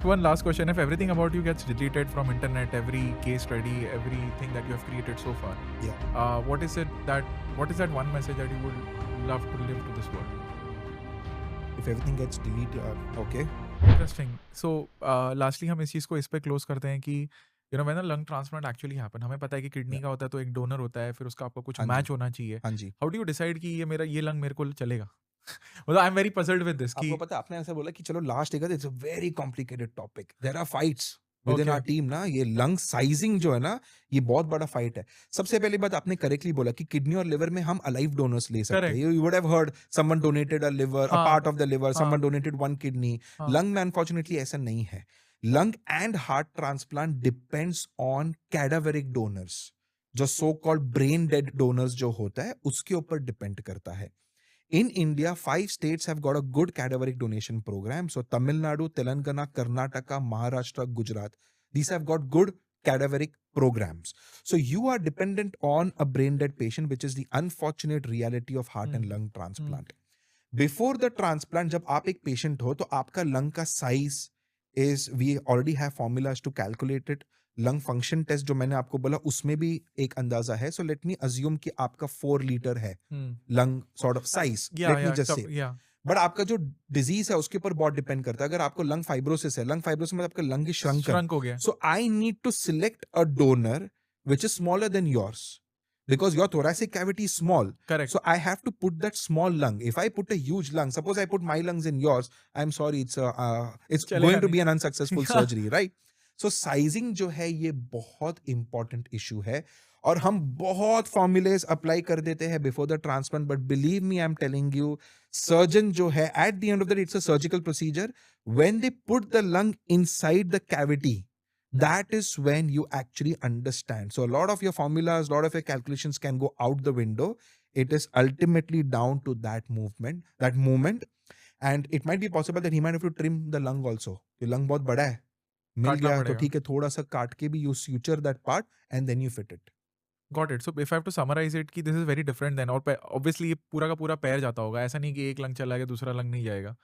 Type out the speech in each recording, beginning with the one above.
one last question. If everything about you gets deleted from internet, every case study, everything that you have created so far, Yeah. what is that one message that you would love to live to this world? If everything gets deleted, okay. Interesting. So, lastly हम इस चीज़ को इस पे close करते हैं कि when a lung transplant actually happen, हमें पता है कि किडनी Yeah. का होता है तो एक डोनर होता है, फिर उसका आपको कुछ हाँ जी, मैच होना चाहिए. हाँ जी। हाउ डू यू डिसाइड कि ये लंग मेरे को चलेगा? मतलब I am very puzzled with this कि आपको पता है आपने ऐसा बोला कि चलो लास्ट एक it's a very complicated topic. There are fights within okay. Our team ना. ये लंग साइजिंग जो है ना, ये बहुत बड़ा फाइट है. सबसे पहली बात आपने करेक्टली बोला कि किडनी और लिवर में हम अलाइव डोनर्स ले सकते हैं. Correct. You would have heard someone donated a liver, a हाँ, part of the liver, someone हाँ, डोनेटेड वन किडनी. हाँ. लंग में अनफॉर्चुनेटली ऐसा नहीं है. Lung and heart transplant depends on cadaveric donors. जो so called brain dead donors जो होता है उसके ऊपर डिपेंड करता है. In India, 5 states have got a good cadaveric donation program. So Tamil Nadu, Telangana, Karnataka, Maharashtra, Gujarat. These have got good cadaveric programs. So you are dependent on a brain dead patient, which is the unfortunate reality of heart and lung transplant. Before the transplant, जब आप एक patient हो तो आपका lung का size is, we already have formulas to calculate it. Lung function test जो मैंने आपको बोला उसमें भी एक अंदाजा है. सो लेट मी अज्यूम कि आपका 4 लीटर है lung sort of size. Let me just say. But आपका जो डिजीज है उसके ऊपर बहुत डिपेंड करता है. अगर आपको लंग फाइब्रोसिस है, लंग फाइब्रोसिस मतलब आपका लंग इज श्रंकन. हो गया. So I need to select a donor which is smaller than yours because your thoracic cavity is small. Correct. So I have to put that small lung. If I put a huge lung, suppose I put my lungs in yours, I'm sorry, it's चलेगा going to नहीं. be an unsuccessful surgery, right? So sizing जो है ये बहुत important issue है. और हम बहुत फॉर्मुलेज अप्लाई कर देते हैं before the transplant. But believe me, I am telling you, surgeon जो है at the end of the day, it's a surgical procedure. When they put the lung inside the cavity, that is when you actually understand. So a lot of your formulas, a lot of your calculations can go out the window. It is ultimately down to that moment. And it might be possible that he might have to trim the lung also. The lung बहुत बड़ा है, मिल काटना गया तो पड़ेगा. ठीक है, थोड़ा सा काट के भी you suture that part and then you fit it. Got it. So if I have to summarise it कि this is very different then, और ऑब्वियसली ये पूरा का पूरा पैर जाता होगा, ऐसा नहीं कि एक लंग चला गया दूसरा लंग नहीं जाएगा.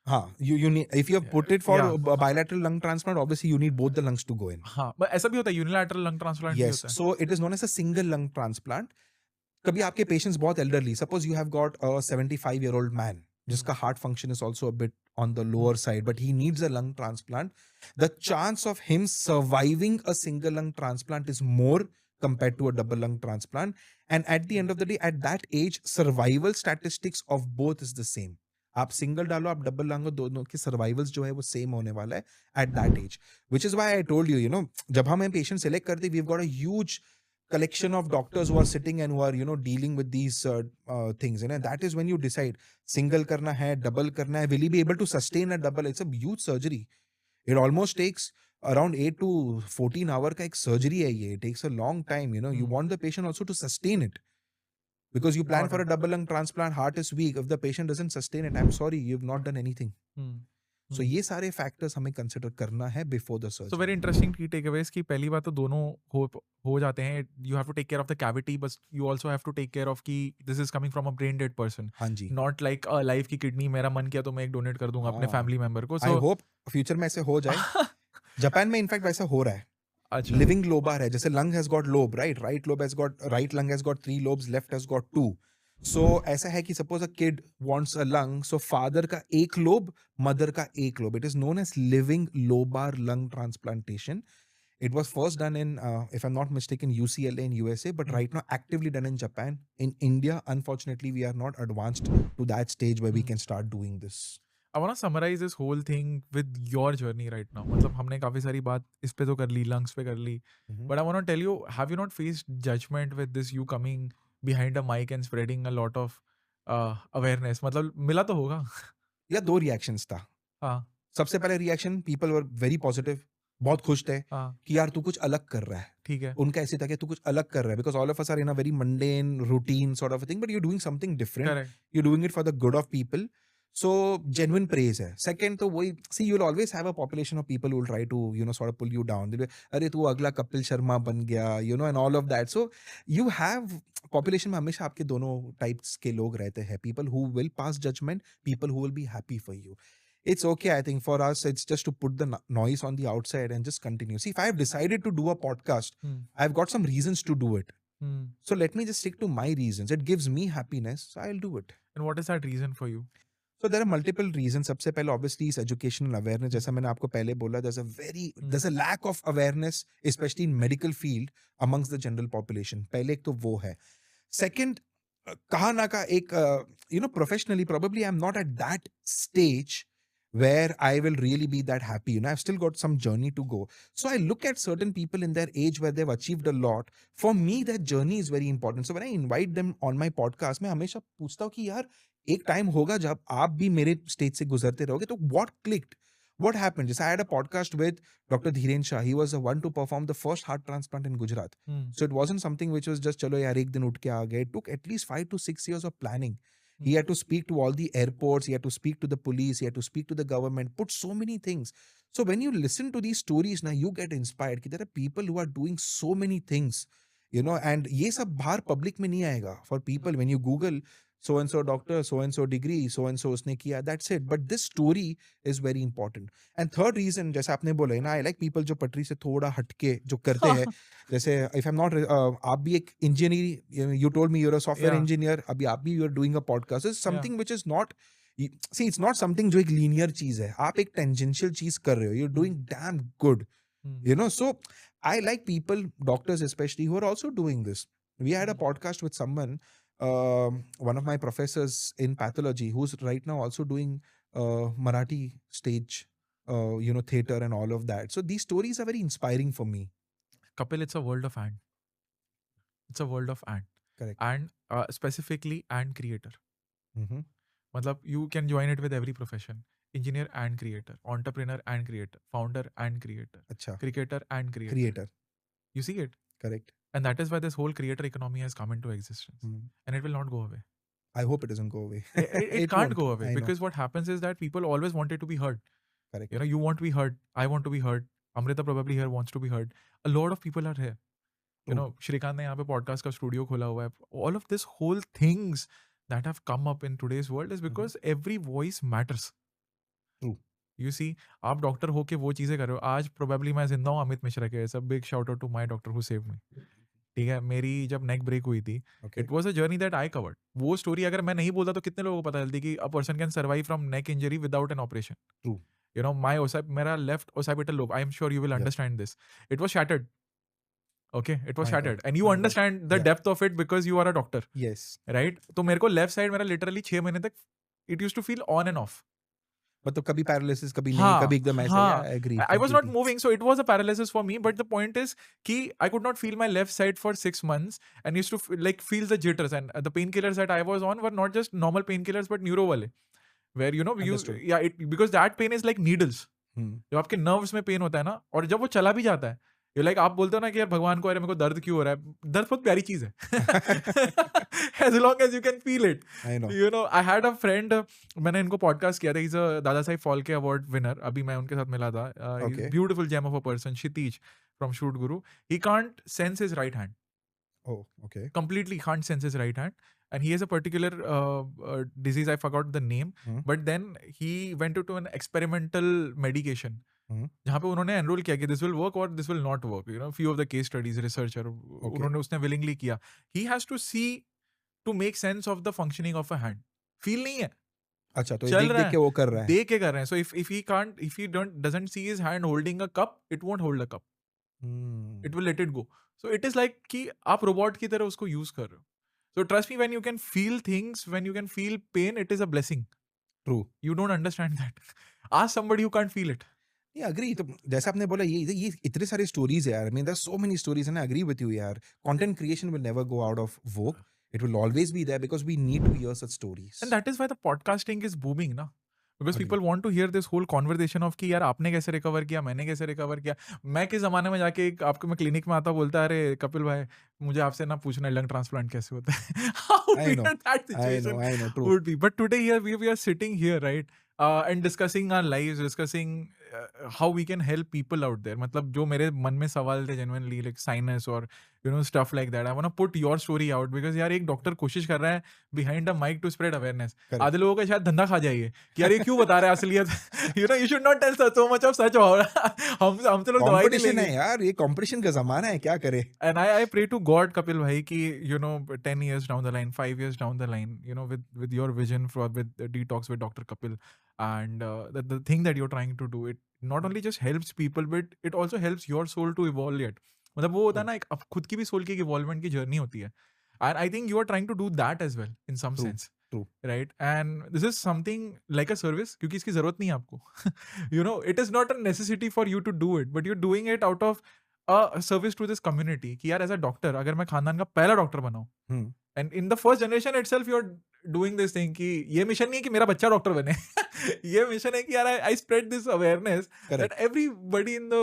हाँ, you need, if you have put it for Yeah. bilateral lung transplant, obviously you need both the lungs to go in. हाँ, but ऐसा भी होता है, यूनिलैटरल लंग ट्रांसप्लांट भी Yes, होता है. so it is known as a single lung transplant. कभी आपके patients बहुत elderly, suppose you have got a 75-year-old man जिसका heart function is also a bit on the lower side, but he needs a lung transplant. The chance of him surviving a single lung transplant is more compared to a double lung transplant. And at the end of the day, at that age, survival statistics of both is the same. आप single डालो, आप double डालो, दोनों के survivals जो है वो same होने वाला है at that age. Which is why I told you, जब हम पेशेंट सेलेक्ट करते, we have got a huge collection of doctors who are sitting and who are dealing with these things, and that is when you decide single karna hai, double karna hai, will he be able to sustain a double. It's a huge surgery. It almost takes around 8 to 14 hour ka ek surgery hai ye. It takes a long time. You want the patient also to sustain it, because you plan for a double lung transplant, heart is weak. If the patient doesn't sustain it, I'm sorry, you've not done anything. So ये सारे factors हमें consider करना है before the surgery. So very interesting की takeaways की पहली बात तो दोनों हो जाते हैं. You have to take care of the cavity, but you also have to take care of कि this is coming from a brain dead person. हाँ जी. नॉट लाइक अ लाइफ की किडनी, मेरा मन किया तो मैं एक डोनेट कर दूंगा अपने फैमिली मेंबर को. आई होप फ्यूचर में ऐसे हो जाए. जापान में इनफैक्ट वैसा हो रहा है. अच्छा. लिविंग लोबार है, जैसे lung has got lobe, right. Right lung has got 3 lobes, left has got 2. So ऐसा है कि suppose a kid wants a lung, so father का एक लोब, मदर का एक lobe. It is known as living lobar lung transplantation. It was first done in, if I'm not mistaken, UCLA in USA, but right now actively done in Japan. In India, unfortunately, we are not advanced to that stage where we can start doing this. I want to summarize this whole thing with your journey right now. मतलब हमने काफी सारी बात इस पे तो कर ली, lungs पे कर ली, but I want to tell you, have you not faced judgment with this, you coming behind a mic and spreading a lot of awareness? मतलब मिला तो होगा. या 2 reactions था. हाँ. सबसे पहले reaction, people were very positive, बहुत खुश थे कि यार तू कुछ अलग कर रहा है. ठीक है. उनका ऐसे था कि तू कुछ अलग कर रहा है, because all of us are in a very mundane routine sort of thing, but you doing something different, you doing it for the good of people. So genuine praise है. सेकंड तो वही, see you will always have a population of people who will try to sort of pull you down. अरे तू अगला कपिल शर्मा बन गया, and all of that. So you have population में हमेशा आपके दोनों टाइप्स के लोग रहते हैं. People who will pass judgement, people who will be happy for you. it's okay. I think for us, it's just to put the noise on the outside and just continue. See, if I've decided to do a podcast, I've got some reasons to do it. So let me just stick to my reasons. It gives me happiness, so I'll do it. And what is that reason for you? So there are multiple reasons. सबसे पहले obviously is educational awareness. जैसा मैंने आपको पहले बोला, there's a lack of awareness, especially in medical field, amongst the general population. पहले एक तो वो है. Second, कहा ना का एक, professionally, probably I'm not at that stage where I will really be that happy. I've still got some journey to go. So I look at certain people in their age where they've achieved a lot. For me, that journey is very important. So when I invite them on my podcast, मैं हमेशा पूछता हूँ कि यार एक time होगा जब आप भी मेरे स्टेज से गुजरते रहोगे, तो what clicked? What happened? Just I had a podcast with Dr. Dhiren Shah. He was the one to perform the first heart transplant in Gujarat. So it wasn't something which was just chalo yaar ek din उठ के आ गए. It took at least 5 to 6 years of planning. He had to speak to all the airports. He had to speak to the police. He had to speak to the government. Put so many things. So when you listen to these stories, now you get inspired. That there are people who are doing so many things, and ये सब बाहर public में नहीं आएगा. For people, when you Google so and so doctor, so and so degree, so and so उसने किया, that's it. But this story is very important. And third reason, जैसे आपने बोला है ना, I like people जो पटरी से थोड़ा हटके जो करते हैं. जैसे if I'm not, आप भी एक engineer, you told me you're a software engineer. अभी आप भी you're doing a podcast. It's something which is not, see, it's not something जो एक linear चीज है. आप एक tangential चीज कर रहे हो. You're doing damn good. So I like people, doctors especially, who are also doing this. We had a podcast with someone, one of my professors in pathology, who's right now also doing Marathi stage, theater and all of that. So these stories are very inspiring for me. Kapil, it's a world of and. It's a world of and. Correct. And specifically and creator. Matlab, you can join it with every profession. Engineer and creator, entrepreneur and creator, founder and creator, cricketer and creator. You see it? Correct. And that is why this whole creator economy has come into existence. And it will not go away. I hope it doesn't go away. It can't go away, because what happens is that people always wanted to be heard. Correct. You want to be heard. I want to be heard. Amrita probably here wants to be heard. A lot of people are here. Shrikant ne yahan pe podcast ka studio khola hua hai. All of this whole things that have come up in today's world is because every voice matters. True. You see, आप doctor होके वो चीज़ें कर रहे हो. आज probably मैं जिंदा हूँ अमित मिश्रा के. सब big shout out to my doctor who saved me. ठीक है, मेरी जब नेक ब्रेक हुई थी, it was a journey that I covered. वो स्टोरी अगर मैं नहीं बोलता तो कितने लोगों को पता चलती कि a person can survive from neck injury without an operation. True. My मेरा left occipital lobe, I am sure you will understand this. It was shattered. Okay, it was shattered. And you understand the depth of it because you are a doctor. Yes. Right? तो मेरे को left side मेरा literally 6 महीने तक it used to feel on and off. मतलब कभी paralysis, कभी नहीं, कभी एकदम ऐसे. I agree. I was not moving, so it was a paralysis for me. But the point is कि I could not feel my left side for 6 months and used to feel the jitters. And the painkillers that I was on were not just normal painkillers but neuro वाले, where because that pain is like needles. जब आपके nerves में pain होता है ना, और जब वो चला भी जाता है, आप बोलते हो ना कि यार भगवान को, अरे मेरे को दर्द क्यों हो रहा है. दर्द बहुत प्यारी चीज है. As long as you can feel it. I know. I had a friend, मैंने इनको पॉडकास्ट किया था. He's a दादा साहिब फाल्के अवार्ड विनर. अभी मैं उनके साथ मिला था. Beautiful gem of a person, Kshitij from Shoot Guru. He can't sense his right hand. Oh, okay. Completely can't sense his right hand. And he has a particular disease, I forgot the name. But then he went to an experimental medication. जहाँ पे उन्होंने enrol किया कि this will work और this will not work. Few of the case studies researcher उन्होंने उसने willingly किया. He has to see to make sense of the functioning of a hand. Feel नहीं है. अच्छा, तो देख के वो कर रहा है. देख के कर रहे हैं. So if he doesn't see his hand holding a cup, it won't hold a cup. It will let it go. So it is like कि आप रोबोट की तरह उसको यूज कर रहे हो. So trust me, when you can feel things, when you can feel pain, it is a blessing. True. You don't understand that. Ask somebody who can't feel it. Yeah, agree. तो जैसे आपने बोला ये इतने सारे stories है यार. I mean, there's so many stories and I agree with you यार. Content creation will never go out of vogue. It will always be there because we need to hear such stories. And that is why the podcasting is booming, na? Because people want to hear this whole conversation of कि यार आपने कैसे recover किया, मैंने कैसे recover किया. मैं किस जमाने में जाके आपको मैं क्लिनिक में आता बोलता है, अरे कपिल भाई मुझे आपसे ना पूछना लंग ट्रांसप्लांट कैसे होता है. How weird that situation I know, true. would be. But today here we are sitting here, right? And discussing our lives, discussing how we can help people out there. मतलब जो मेरे मन में सवाल थे genuinely like sinus or you know stuff like that. I want to put your story out because यार एक doctor कोशिश कर रहा है behind a mic to spread awareness. Correct. आधे लोगों का शायद धंधा खा जाइए कि यार ये क्यों बता रहा है असलियत. You know you should not tell so much of such about हम तो लोग दवाई नहीं कंपटीशन लेंगे. है यार, ये कंपटीशन का जमाना है, क्या करे. And I pray to God, Kapil bhai, ki you know 10 years down the line, 5 years down the line, you know with your vision for with detox with Dr. Kapil, and the thing that you're trying to do, it not only just helps people but it also helps your soul to evolve yet. मतलब वो होता है ना एक अब खुद की भी सोल की इवॉल्वमेंट की जर्नी होती है. And I think you are trying to do that as well in some True, sense. true. Right? And this is something like a service क्योंकि इसकी जरूरत नहीं है आपको. You know, it is not a necessity for you to do it, but you're doing it out of a service to this community कि यार as a doctor अगर मैं खानदान का पहला डॉक्टर बनाऊं and in the first generation itself you are doing this thing कि ये मिशन नहीं है कि मेरा बच्चा डॉक्टर बने. ये मिशन है कि यार I spread this awareness that everybody in the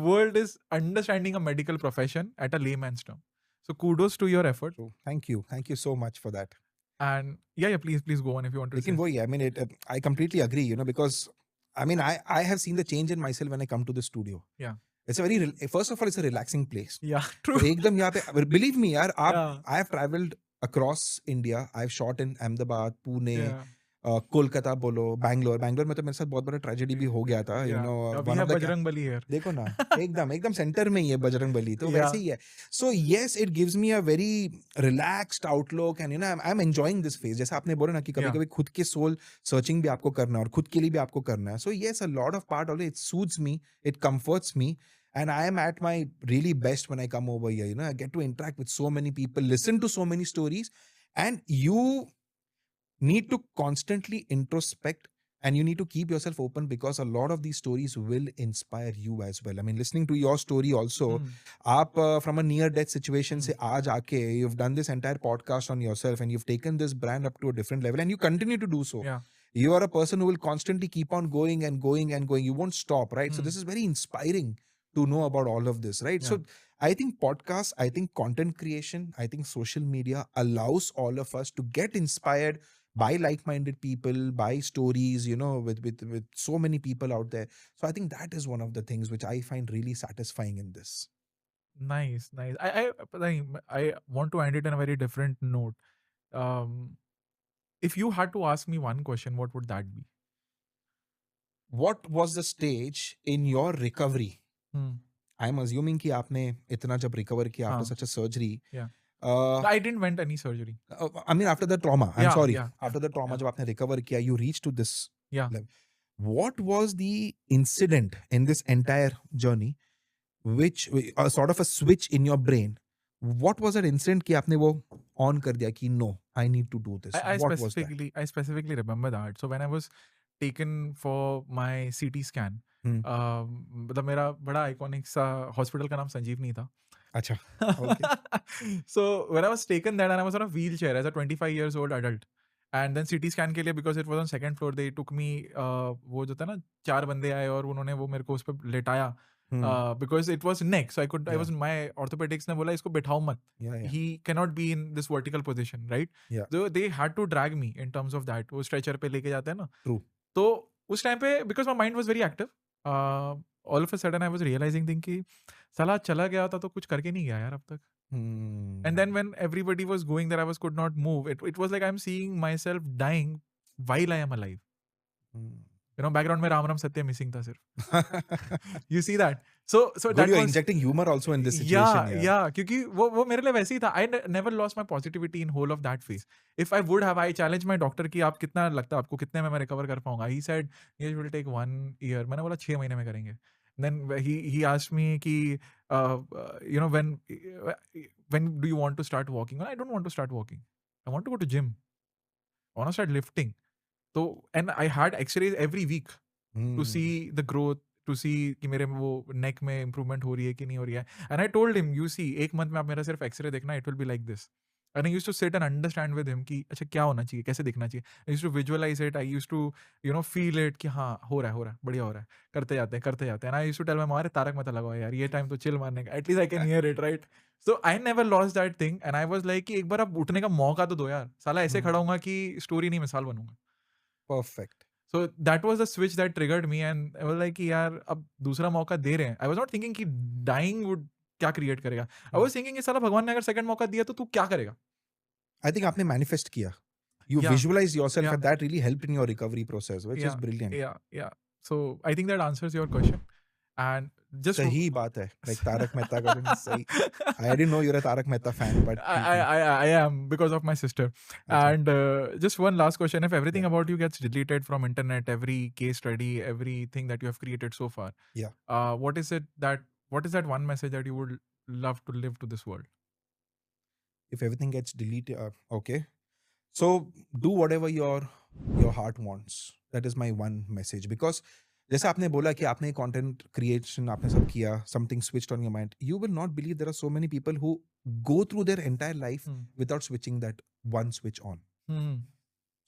world is understanding a medical profession at a layman's term. So kudos to your effort. Thank you so much for that. And yeah, please go on if you want to. Lekin wohi, I mean, I completely agree, you know, because I mean, I have seen the change in myself when I come to the studio. Yeah. It's a very, first of all, it's a relaxing place. Yeah, true. तो एकदम यहाँ पे, believe me, यार, I have traveled across India. I've shot in Ahmedabad, Pune, Kolkata बोलो, बैंगलोर में तो मेरे साथ बहुत बड़ा ट्रेजेडी भी हो गया था, you know. बजरंग बली है. देखो ना, एकदम सेंटर में ही है बजरंग बली, तो वैसे ही है. So yes, it gives me a very relaxed outlook and you know I'm enjoying this phase. जैसा आपने बोला ना कि कभी-कभी खुद के सोल सर्चिंग भी आपको करना है और खुद के लिए भी आपको करना है. So yes, a lot of part of it suits me, it comforts me. And I am at my really best when I come over here, you know. I get to interact with so many people, listen to so many stories, and you need to constantly introspect and you need to keep yourself open because a lot of these stories will inspire you as well. I mean, listening to your story also, aap from a near-death situation se aaj aake, you've done this entire podcast on yourself and you've taken this brand up to a different level and you continue to do so. Yeah. You are a person who will constantly keep on going and going and going. You won't stop, right? So this is very inspiring to know about all of this, right? Yeah. So I think podcasts, I think content creation, I think social media allows all of us to get inspired by like-minded people, by stories, you know, with so many people out there. So I think that is one of the things which I find really satisfying in this. Nice. I want to end it on a very different note. If you had to ask me one question, what would that be? What was the stage in your recovery? I'm assuming कि आपने इतना जब recover किया after such a surgery. Yeah. I didn't went any surgery. I mean, after the trauma. I'm sorry. After the trauma, yeah. जब आपने recover किया, you reached to this level. What was the incident in this entire journey, which sort of a switch in your brain? What was that incident कि आपने वो on कर दिया कि no, I need to do this? I specifically remember that. So when I was taken for my CT scan, मतलब मेरा बड़ा iconic सा हॉस्पिटल का नाम संजीवनी था. अच्छा. Okay. So when I was taken there and I was on a wheelchair as a 25 years old adult, and then CT scan के लिए because it was on second floor, they took me वो जो था ना 4 बंदे आए और उन्होंने वो मेरे को उस पर लेटाया because it was neck, so I was my orthopedics ने बोला इसको बिठाओ मत, he cannot be in this vertical position, right? So they had to drag me in terms of that. वो stretcher पे लेके जाते हैं ना. True. तो उस टाइम पे because my mind was very active, all of a sudden I was realizing कि साला चला गया था तो कुछ करके नहीं गया यार अब तक. And then when everybody was going there, I could not move. It was like I'm seeing myself dying while I am alive. You know, background में राम राम सत्य missing था सिर्फ. You see that? So good, that you're was injecting humor also in this situation. Yeah, क्योंकि वो मेरे लिए वैसे ही था. I never lost my positivity in whole of that phase. If I would have, I challenged my doctor कि आप कितना लगता है आपको कितने में मैं recover कर पाऊंगा. He said it will take 1 year. मैंने बोला 6 महीने में करेंगे. Then he asked me कि you know when do you want to start walking? I don't want to start walking. I want to go to gym. I want to start lifting. So and I had X-rays every week to see the growth, to see कि मेरे वो neck में improvement हो रही है कि नहीं हो रही है. And I told him, you see, 1 month में आप मेरा सिर्फ X-ray देखना, it will be like this. And I used to sit and understand with him कि अच्छा क्या होना चाहिए, कैसे दिखना चाहिए. I used to visualize it. I used to you know feel it कि हाँ हो रहा है बढ़िया हो रहा है, करते जाते हैं. And I used to tell my mom, अरे तारक मेहता लगाओ यार, ये टाइम तो चिल मारने का, at least I can hear it, right? So I never lost that thing and I was like कि एक बार आप उठने का मौका तो दो यार, साला ऐसे खड़ा हूँगा कि स्टोरी नहीं मिसाल बनूंगा. Perfect. So that was the switch that triggered me, and I was like कि यार अब दूसरा मौका दे रहे हैं. I was not thinking कि dying would क्या create करेगा. I was thinking कि साला भगवान ने अगर second मौका दिया तो तू क्या करेगा? I think आपने manifest किया. You Yeah. visualized yourself, Yeah. and that really helped in your recovery process, which is brilliant. Yeah. So I think that answers your question. And just सही बात है. Like तारक मेहता का दिन सही. I didn't know you're a Tarak Mehta fan, but I am because of my sister. Achha. And just one last question: if everything about you gets deleted from internet, every case study, everything that you have created so far, Yeah. what is that one message that you would love to live to this world? If everything gets deleted, okay. So do whatever your heart wants. That is my one message. Because जैसे आपने बोला कि आपने content creation आपने सब किया, something switched on your mind, you will not believe there are so many people who go through their entire life without switching that one switch on.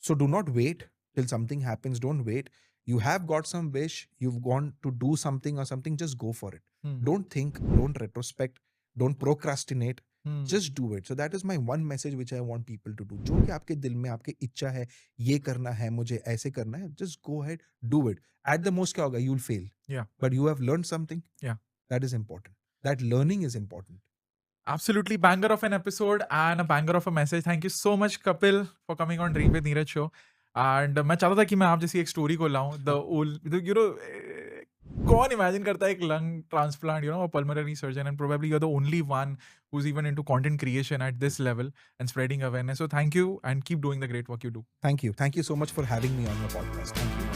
So do not wait till something happens. Don't wait. You have got some wish, you've gone to do something or something, just go for it. Don't think, don't retrospect, don't procrastinate. Just do it. So that is my one message which I want people to do. जो कि आपके दिल में आपकी इच्छा है, ये करना है, मुझे ऐसे करना है, just go ahead, do it. At the most क्या होगा? You'll fail. Yeah. But you have learned something. Yeah. That is important. That learning is important. Absolutely banger of an episode and a banger of a message. Thank you so much, Kapil, for coming on Dream with Neeraj show. And मैं चाहता था कि मैं आप जैसी एक story को लाऊं. कौन इमेजिन करता है एक lung transplant, a pulmonary surgeon, and probably you're the only one who's even into content creation at this level and spreading awareness. So thank you and keep doing the great work you do. Thank you. Thank you so much for having me on your podcast. Thank you.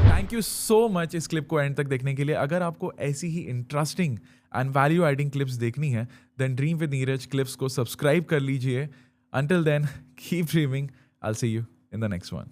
Thank you so much इस clip को end तक देखने के लिए. अगर आपको ऐसी ही interesting and value adding clips देखनी है then dream with Neeraj clips को सब्सक्राइब कर लीजिए. Until then keep dreaming. I will see you in the next one.